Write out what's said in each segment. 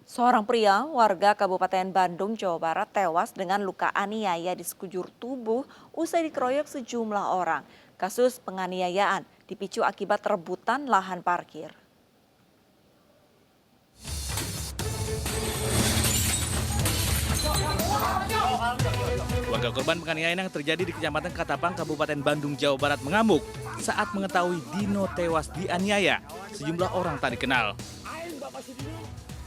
Seorang pria warga Kabupaten Bandung, Jawa Barat tewas dengan luka aniaya di sekujur tubuh usai dikeroyok sejumlah orang. Kasus penganiayaan dipicu akibat rebutan lahan parkir. Warga korban penganiayaan yang terjadi di Kecamatan Katapang, Kabupaten Bandung, Jawa Barat mengamuk saat mengetahui Dino tewas dianiaya sejumlah orang tak dikenal.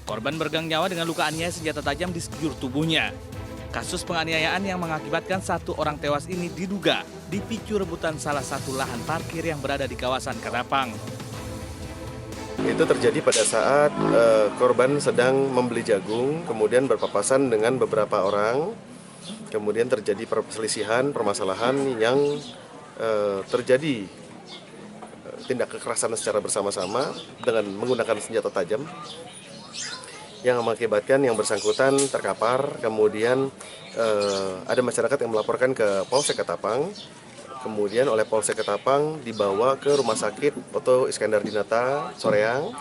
Korban bergang nyawa dengan luka aniaya senjata tajam di sekujur tubuhnya. Kasus penganiayaan yang mengakibatkan satu orang tewas ini diduga dipicu rebutan salah satu lahan parkir yang berada di kawasan Katapang. Itu terjadi pada saat korban sedang membeli jagung, kemudian berpapasan dengan beberapa orang, kemudian terjadi perselisihan, permasalahan yang terjadi tindak kekerasan secara bersama-sama dengan menggunakan senjata tajam yang mengakibatkan yang bersangkutan terkapar. Kemudian ada masyarakat yang melaporkan ke Polsek Katapang. Kemudian oleh Polsek Katapang dibawa ke Rumah Sakit Oto Iskandar Dinata, Soreang,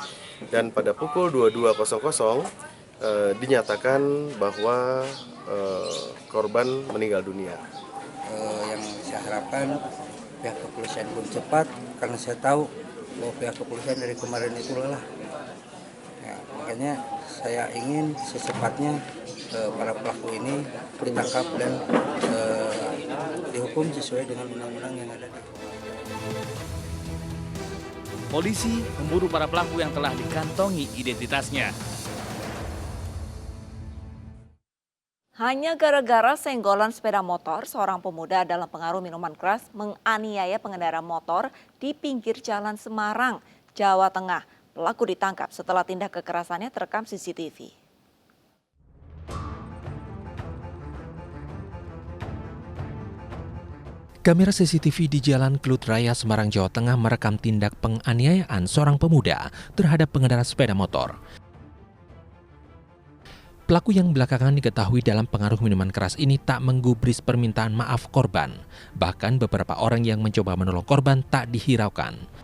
dan pada pukul 22.00 dinyatakan bahwa korban meninggal dunia. Yang saya harapkan pihak kepolisian pun cepat, karena saya tahu bahwa pihak kepolisian dari kemarin itu lelah. Ya, makanya saya ingin secepatnya para pelaku ini ditangkap dan dihukum sesuai dengan undang-undang yang ada. Polisi memburu para pelaku yang telah dikantongi identitasnya. Hanya gara-gara senggolan sepeda motor, seorang pemuda dalam pengaruh minuman keras menganiaya pengendara motor di pinggir jalan Semarang, Jawa Tengah. Pelaku ditangkap setelah tindak kekerasannya terekam CCTV. Kamera CCTV di Jalan Klut Raya, Semarang, Jawa Tengah merekam tindak penganiayaan seorang pemuda terhadap pengendara sepeda motor. Pelaku yang belakangan diketahui dalam pengaruh minuman keras ini tak menggubris permintaan maaf korban. Bahkan beberapa orang yang mencoba menolong korban tak dihiraukan.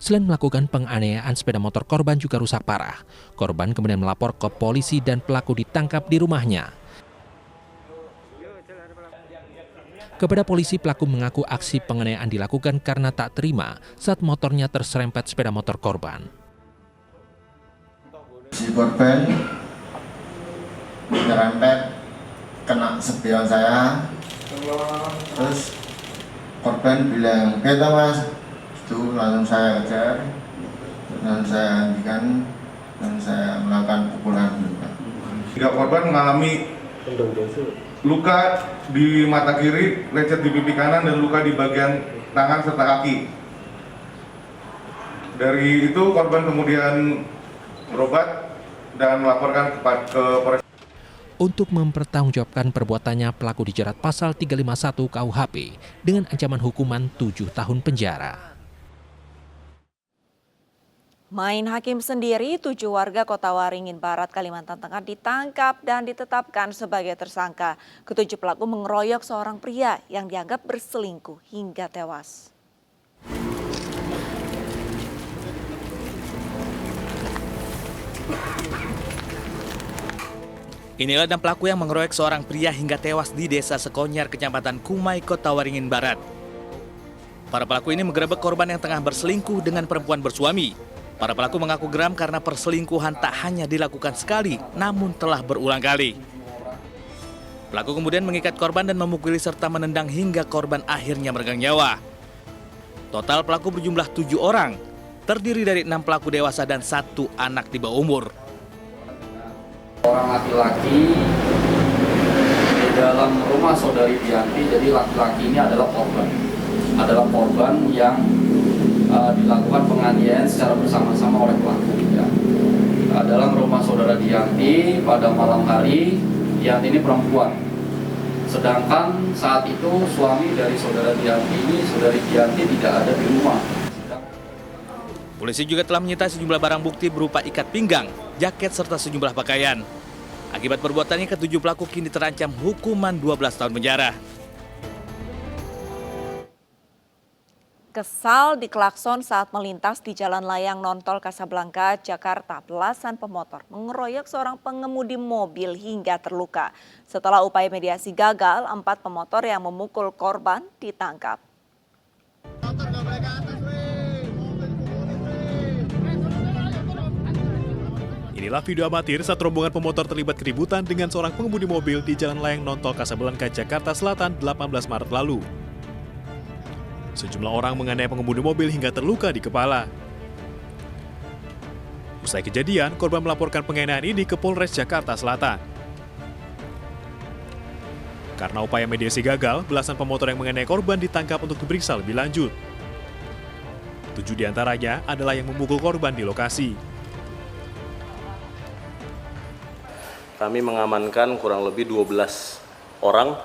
Selain melakukan penganiayaan, sepeda motor korban juga rusak parah. Korban kemudian melapor ke polisi dan pelaku ditangkap di rumahnya. Kepada polisi, pelaku mengaku aksi penganiayaan dilakukan karena tak terima saat motornya terserempet sepeda motor korban. Si korban nyerempet kena spion saya, terus korban bilang, "Kita mas," itu langsung saya kejar, dan saya hentikan, dan saya melakukan pukulan. Tiga korban mengalami luka di mata kiri, lecet di pipi kanan, dan luka di bagian tangan serta kaki. Dari itu korban kemudian berobat dan melaporkan ke Polres. Untuk mempertanggungjawabkan perbuatannya, pelaku dijerat pasal 351 KUHP dengan ancaman hukuman 7 tahun penjara. Main hakim sendiri, 7 warga Kota Waringin Barat, Kalimantan Tengah ditangkap dan ditetapkan sebagai tersangka. Ketujuh pelaku mengeroyok seorang pria yang dianggap berselingkuh hingga tewas. Inilah 6 pelaku yang mengeroyok seorang pria hingga tewas di Desa Sekonyar, Kecamatan Kumai, Kota Waringin Barat. Para pelaku ini menggerebek korban yang tengah berselingkuh dengan perempuan bersuami. Para pelaku mengaku geram karena perselingkuhan tak hanya dilakukan sekali, namun telah berulang kali. Pelaku kemudian mengikat korban dan memukuli serta menendang hingga korban akhirnya meregang nyawa. Total pelaku berjumlah 7 orang, terdiri dari 6 pelaku dewasa dan 1 anak di bawah umur. Orang laki-laki di dalam rumah saudari Dianti, jadi laki-laki ini adalah korban yang dilakukan penganiayaan secara bersama-sama oleh pelaku. Ya. Dalam rumah saudara Dianti pada malam hari, Dianti ini perempuan. Sedangkan saat itu suami dari saudara Dianti ini, saudari Dianti tidak ada di rumah. Polisi juga telah menyita sejumlah barang bukti berupa ikat pinggang, jaket serta sejumlah pakaian. Akibat perbuatannya, ketujuh pelaku kini terancam hukuman 12 tahun penjara. Kesal diklakson saat melintas di Jalan Layang Nontol Kasablanka, Jakarta. Belasan pemotor mengeroyok seorang pengemudi mobil hingga terluka. Setelah upaya mediasi gagal, 4 pemotor yang memukul korban ditangkap. Inilah video amatir saat rombongan pemotor terlibat keributan dengan seorang pengemudi mobil di Jalan Layang Nontol Kasablanka, Jakarta Selatan 18 Maret lalu. Sejumlah orang menganiaya pengemudi mobil hingga terluka di kepala. Usai kejadian, korban melaporkan penganiayaan ini ke Polres Jakarta Selatan. Karena upaya mediasi gagal, belasan pemotor yang menganiaya korban ditangkap untuk diperiksa lebih lanjut. 7 diantaranya adalah yang memukul korban di lokasi. Kami mengamankan kurang lebih 12 orang,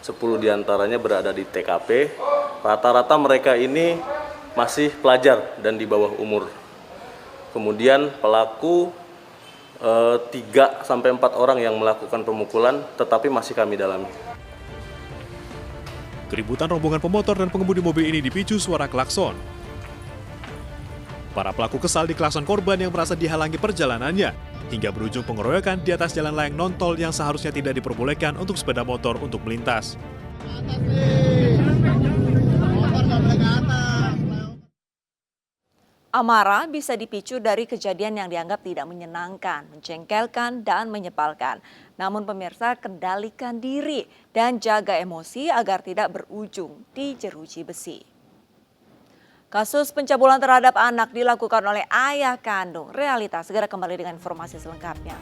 10 diantaranya berada di TKP. Rata-rata mereka ini masih pelajar dan di bawah umur. Kemudian pelaku 3-4 orang yang melakukan pemukulan, tetapi masih kami dalami. Keributan rombongan pemotor dan pengemudi mobil ini dipicu suara klakson. Para pelaku kesal diklakson korban yang merasa dihalangi perjalanannya, hingga berujung pengeroyokan di atas jalan layang nontol yang seharusnya tidak diperbolehkan untuk sepeda motor untuk melintas. Amarah bisa dipicu dari kejadian yang dianggap tidak menyenangkan, menjengkelkan, dan menyebalkan. Namun pemirsa, kendalikan diri dan jaga emosi agar tidak berujung di jeruji besi. Kasus pencabulan terhadap anak dilakukan oleh ayah kandung. Realitas segera kembali dengan informasi selengkapnya.